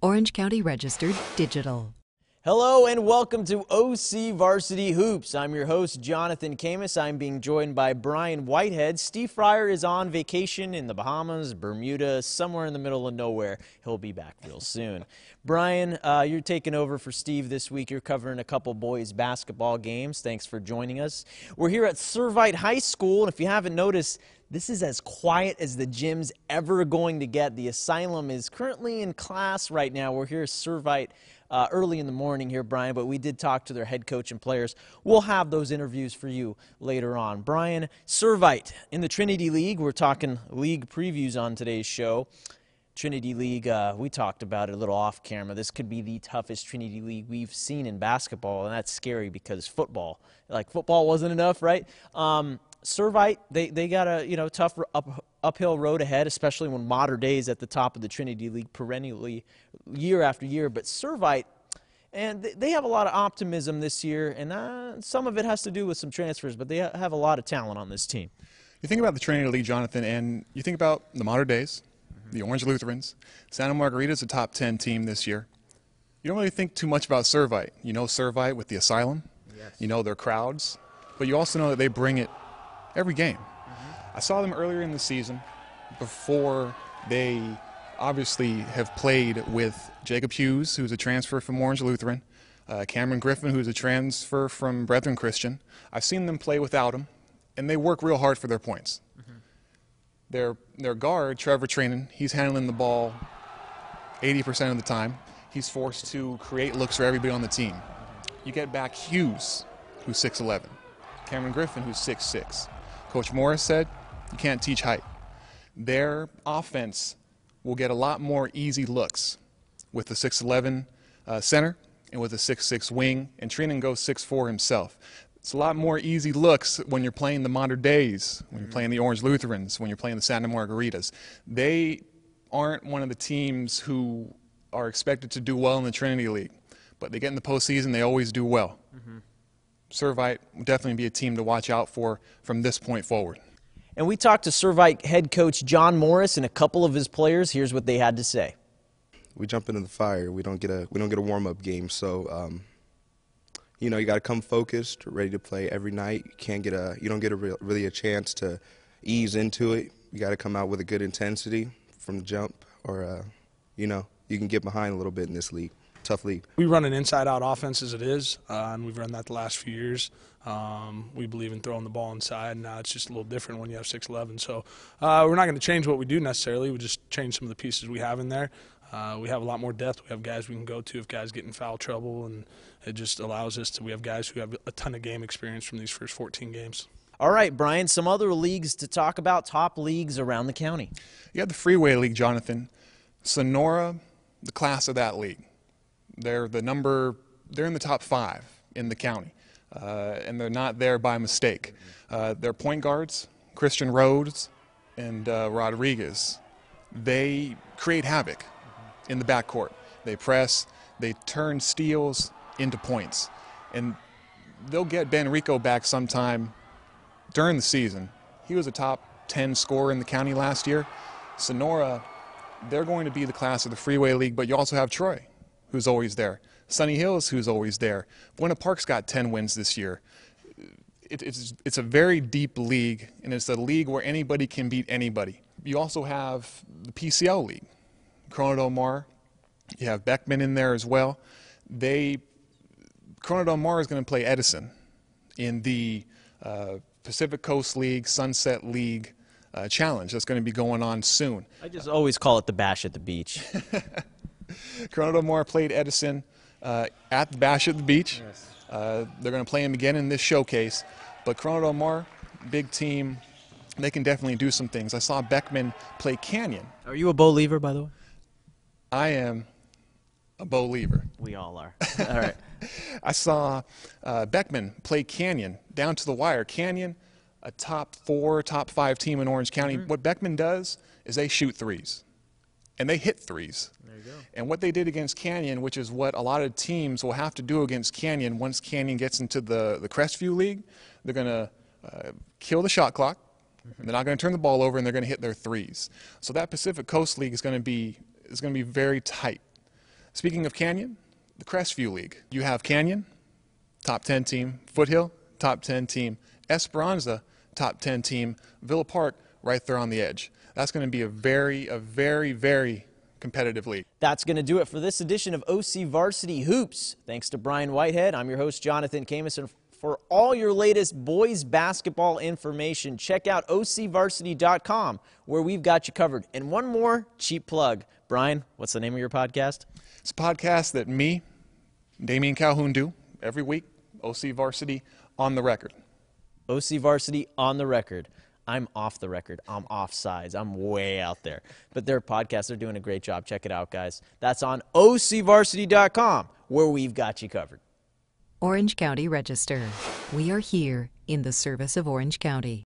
Orange County Registered Digital. Hello and welcome to OCVarsity Hoops. I'm your host, Jonathan Khamis. I'm being joined by Brian Whitehead. Steve Fryer is on vacation in the Bahamas, Bermuda, somewhere in the middle of nowhere. He'll be back real soon. Brian, you're taking over for Steve this week. You're covering a couple boys basketball games. Thanks for joining us. We're here at Servite High School, and if you haven't noticed, this is as quiet as the gym's ever going to get. The Asylum is currently in class right now. We're here at Servite early in the morning here, Brian, but we did talk to their head coach and players. We'll have those interviews for you later on. Brian, Servite in the Trinity League. We're talking league previews on today's show. Trinity League, we talked about it a little off camera. This could be the toughest Trinity League we've seen in basketball, and that's scary because football wasn't enough, right? Servite, they got a tough uphill road ahead, especially when Modern Day is at the top of the Trinity League perennially year after year. But Servite, and they have a lot of optimism this year, and some of it has to do with some transfers, but they have a lot of talent on this team. You think about the Trinity League, Jonathan, and you think about the Modern Days, the Orange Lutherans. Santa Margarita's a top 10 team this year. You don't really think too much about Servite. You know Servite with the Asylum. Yes. You know their crowds, but you also know that they bring it every game. I saw them earlier in the season before they obviously have played with Jacob Hughes, who's a transfer from Orange Lutheran, Cameron Griffin, who's a transfer from Brethren Christian. I've seen them play without him, and they work real hard for their points. Their guard, Trevor Trainin, he's handling the ball 80% of the time. He's forced to create looks for everybody on the team. You get back Hughes, who's 6'11", Cameron Griffin, who's 6'6". Coach Morris said, you can't teach height. Their offense will get a lot more easy looks with the 6'11" center and with a 6'6" wing, and Trinan goes 6'4" himself. It's a lot more easy looks when you're playing the Modern Days, when you're playing the Orange Lutherans, when you're playing the Santa Margaritas. They aren't one of the teams who are expected to do well in the Trinity League, but they get in the postseason, they always do well. Servite will definitely be a team to watch out for from this point forward. And we talked to Servite head coach John Morris and a couple of his players. Here's what they had to say. We jump into the fire. We don't get a warm-up game, so you got to come focused, ready to play every night. You don't get really a chance to ease into it. You got to come out with a good intensity from the jump, or you can get behind a little bit in this league. Tough league. We run an inside-out offense as it is, and we've run that the last few years. We believe in throwing the ball inside, and now it's just a little different when you have 6'11". So we're not going to change what we do necessarily. We just change some of the pieces we have in there. We have a lot more depth. We have guys we can go to if guys get in foul trouble, and it just allows us to. We have guys who have a ton of game experience from these first 14 games. All right, Brian, some other leagues to talk about, top leagues around the county. You have the Freeway League, Jonathan. Sonora, the class of that league. They're in the top 5 in the county, and they're not there by mistake. Their point guards, Christian Rhodes and Rodriguez, they create havoc in the backcourt. They press, they turn steals into points, and they'll get Ben Rico back sometime during the season. He was a top 10 scorer in the county last year. Sonora, they're going to be the class of the Freeway League, but you also have Troy, who's always there. Sunny Hills, who's always there. Buena Park's got 10 wins this year. It's a very deep league, and it's a league where anybody can beat anybody. You also have the PCL League. Corona Del Mar, you have Beckman in there as well. Corona Del Mar is going to play Edison in the Pacific Coast League, Sunset League Challenge that's going to be going on soon. I just always call it the Bash at the Beach. Corona Del Mar played Edison at the Bash at the Beach. Yes. They're going to play him again in this showcase. But Corona Del Mar, big team, they can definitely do some things. I saw Beckman play Canyon. Are you a Bo Lever, by the way? I am a Bo Lever. We all are. All right. I saw Beckman play Canyon down to the wire. Canyon, a top 4, top 5 team in Orange County. What Beckman does is they shoot threes. And they hit threes. There you go. And what they did against Canyon, which is what a lot of teams will have to do against Canyon once Canyon gets into the Crestview League, they're going to kill the shot clock. They're not going to turn the ball over, and they're going to hit their threes. So that Pacific Coast League is going to be very tight. Speaking of Canyon, the Crestview League. You have Canyon, top 10 team, Foothill, top 10 team, Esperanza, top 10 team, Villa Park, right there on the edge. That's going to be a very competitive league. That's going to do it for this edition of OCVarsity Hoops. Thanks to Brian Whitehead. I'm your host, Jonathan Khamis, and for all your latest boys basketball information, check out OCVarsity.com, where we've got you covered. And one more cheap plug. Brian, what's the name of your podcast? It's a podcast that me, Damian Calhoun, do every week, OC Varsity on the Record. OC Varsity on the Record. I'm off the record. I'm off sides. I'm way out there. But their podcast, they're doing a great job. Check it out, guys. That's on OCVarsity.com, where we've got you covered. Orange County Register. We are here in the service of Orange County.